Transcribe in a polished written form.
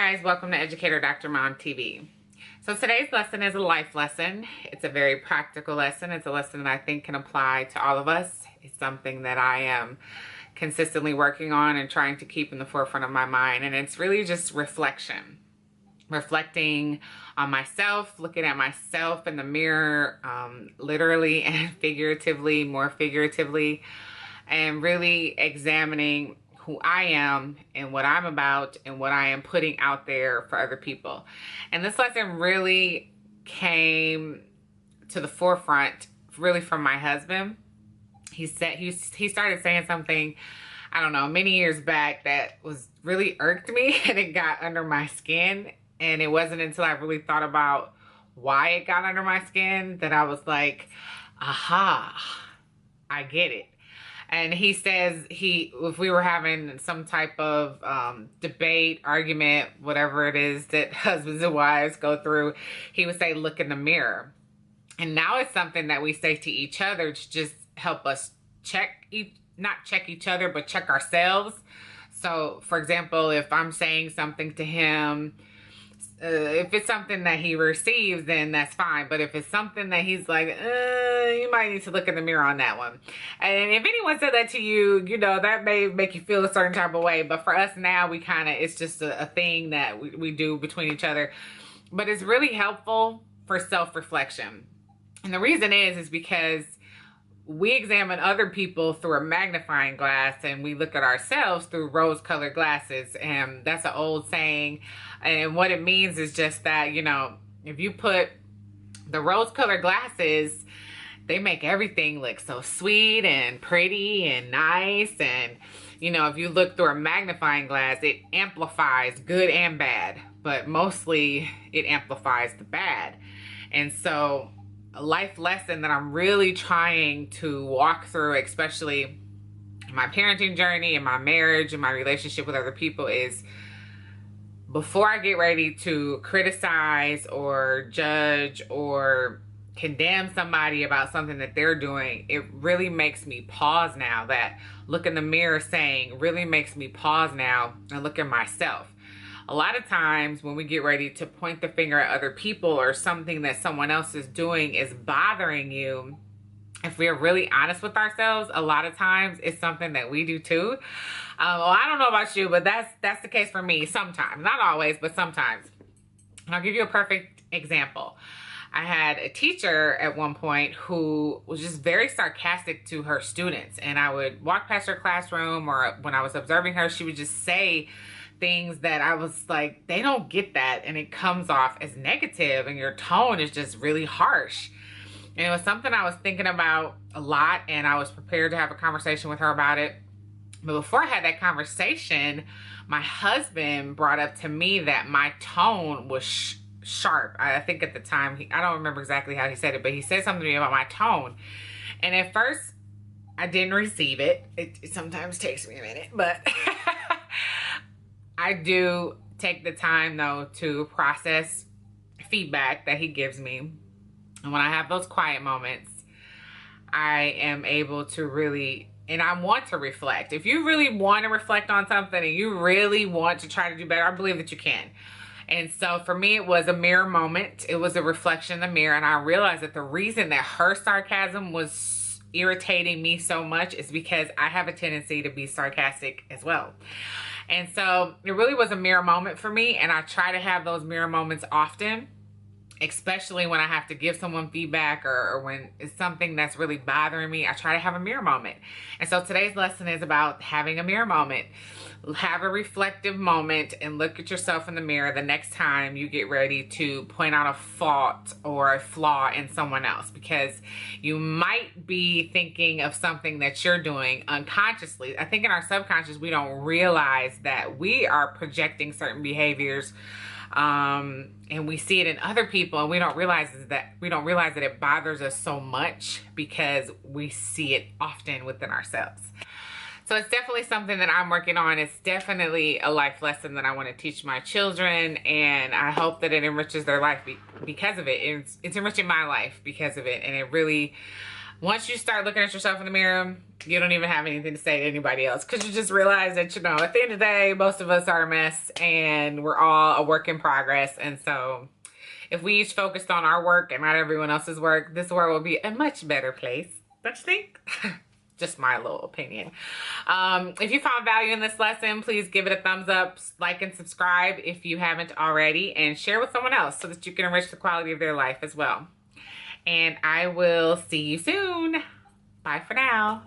guys, welcome to Educator Dr. Mom TV. So today's lesson is a life lesson. It's a very practical lesson. It's a lesson that I think can apply to all of us. It's something that I am consistently working on and trying to keep in the forefront of my mind. And it's really just reflection. Reflecting on myself, looking at myself in the mirror, literally and figuratively, more figuratively, and really examining who I am and what I'm about and what I am putting out there for other people. And this lesson really came to the forefront really from my husband. He started saying something, I don't know, many years back that was really irked me and it got under my skin. And it wasn't until I really thought about why it got under my skin that I was like, aha, I get it. And he says if we were having some type of debate, argument, whatever it is that husbands and wives go through, he would say, look in the mirror. And now it's something that we say to each other to just help us not check each other, but check ourselves. So, for example, if I'm saying something to him, if it's something that he receives, then that's fine. But if it's something that he's like, you might need to look in the mirror on that one. And if anyone said that to you, you know, that may make you feel a certain type of way. But for us now, it's just a thing that we do between each other. But it's really helpful for self-reflection. And the reason is because we examine other people through a magnifying glass and we look at ourselves through rose-colored glasses. And that's an old saying. And what it means is just that, you know, if you put the rose-colored glasses, they make everything look so sweet and pretty and nice. And, you know, if you look through a magnifying glass, it amplifies good and bad. But mostly it amplifies the bad. And so a life lesson that I'm really trying to walk through, especially in my parenting journey, in my marriage, in my relationship with other people, is before I get ready to criticize or judge or condemn somebody about something that they're doing, it really makes me pause now. That look in the mirror saying really makes me pause now and look at myself. A lot of times when we get ready to point the finger at other people or something that someone else is doing is bothering you, if we're really honest with ourselves, a lot of times it's something that we do too. Well, I don't know about you, but that's the case for me sometimes. Not always, but sometimes. And I'll give you a perfect example. I had a teacher at one point who was just very sarcastic to her students. And I would walk past her classroom, or when I was observing her, she would just say things that I was like, they don't get that. And it comes off as negative and your tone is just really harsh. And it was something I was thinking about a lot, and I was prepared to have a conversation with her about it. But before I had that conversation, my husband brought up to me that my tone was sharp. I think at the time, I don't remember exactly how he said it, but he said something to me about my tone. And at first, I didn't receive it. It sometimes takes me a minute, but I do take the time, though, to process feedback that he gives me. And when I have those quiet moments, I am able to really, and I want to reflect. If you really want to reflect on something and you really want to try to do better, I believe that you can. And so for me, it was a mirror moment. It was a reflection in the mirror. And I realized that the reason that her sarcasm was irritating me so much is because I have a tendency to be sarcastic as well. And so it really was a mirror moment for me. And I try to have those mirror moments often, especially when I have to give someone feedback or when it's something that's really bothering me. I try to have a mirror moment. And so today's lesson is about having a mirror moment. Have a reflective moment and look at yourself in the mirror the next time you get ready to point out a fault or a flaw in someone else, because you might be thinking of something that you're doing unconsciously. I think in our subconscious, we don't realize that we are projecting certain behaviors, and we see it in other people, and we don't realize that it bothers us so much because we see it often within ourselves. So it's definitely something that I'm working on. It's definitely a life lesson that I want to teach my children, and I hope that it enriches their life because of it. It's enriching my life because of it, and it really Once you start looking at yourself in the mirror, you don't even have anything to say to anybody else, because you just realize that, you know, at the end of the day, most of us are a mess and we're all a work in progress. And so if we each focused on our work and not everyone else's work, this world will be a much better place. Don't you think? Just my little opinion. If you found value in this lesson, please give it a thumbs up, like and subscribe if you haven't already, and share with someone else so that you can enrich the quality of their life as well. And I will see you soon. Bye for now.